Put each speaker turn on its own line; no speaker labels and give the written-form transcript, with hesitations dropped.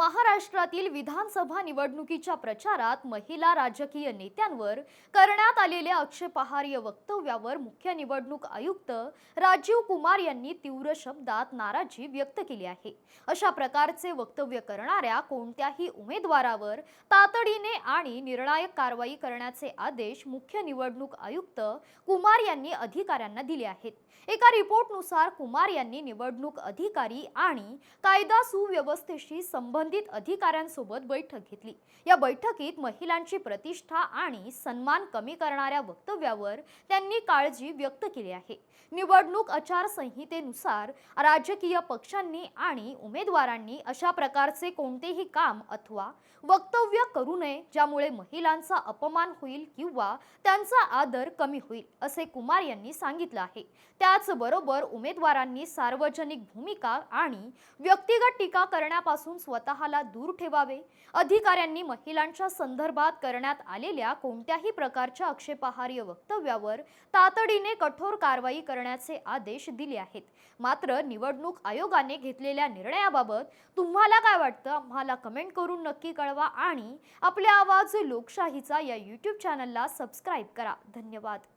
महाराष्ट्रातील विधानसभा निवडणुकीच्या प्रचारात महिला राजकीय नेत्यांवर करण्यात आलेल्या आक्षेपार्ह वक्तव्यावर मुख्य निवडणूक आयुक्त राजीव कुमार यांनी तीव्र शब्दात नाराजी व्यक्त केली आहे। अशा प्रकारचे वक्तव्य करणाऱ्या कोणत्याही उमेदवारावर तातडीने आणि निर्णायक कारवाई करण्याचे आदेश मुख्य निवडणूक आयुक्त कुमार यांनी अधिकाऱ्यांना दिले आहेत। एका रिपोर्टनुसार कुमार यांनी निवडणूक अधिकारी आणि कायदा सुव्यवस्थेशी संबंधित अधिकाऱ्यांसोबत बैठक घेतली। या बैठकीत महिलांची प्रतिष्ठा आणि सन्मान कमी करणाऱ्या वक्तव्यावर त्यांनी काळजी व्यक्त केली आहे। निवडणूक आचारसंहितेनुसार राजकीय पक्षांनी आणि उमेदवारांनी अशा प्रकारचे कोणतेही काम अथवा वक्तव्य करू नये ज्यामुळे महिलांचा अपमान होईल किंवा त्यांचा आदर कमी होईल, असे कुमार यांनी सांगितले आहे। त्याचबरोबर उमेदवारांनी सार्वजनिक भूमिका आणि व्यक्तिगत टीका करण्यापासून स्वतःला दूर ठेवावे। अधिकाऱ्यांनी महिलांच्या संदर्भात करण्यात आलेल्या कोणत्याही प्रकारच्या आक्षेपार्ह वक्तव्यावर तातडीने कठोर कारवाई करण्याचे आदेश दिले आहेत। मात्र निवडणूक आयोगाने घेतलेल्या निर्णयाबाबत तुम्हाला काय वाटतं, आम्हाला कमेंट करून नक्की कळवा आणि आपल्या आवाज लोकशाहीचा या YouTube चॅनलला सबस्क्राइब करा। धन्यवाद।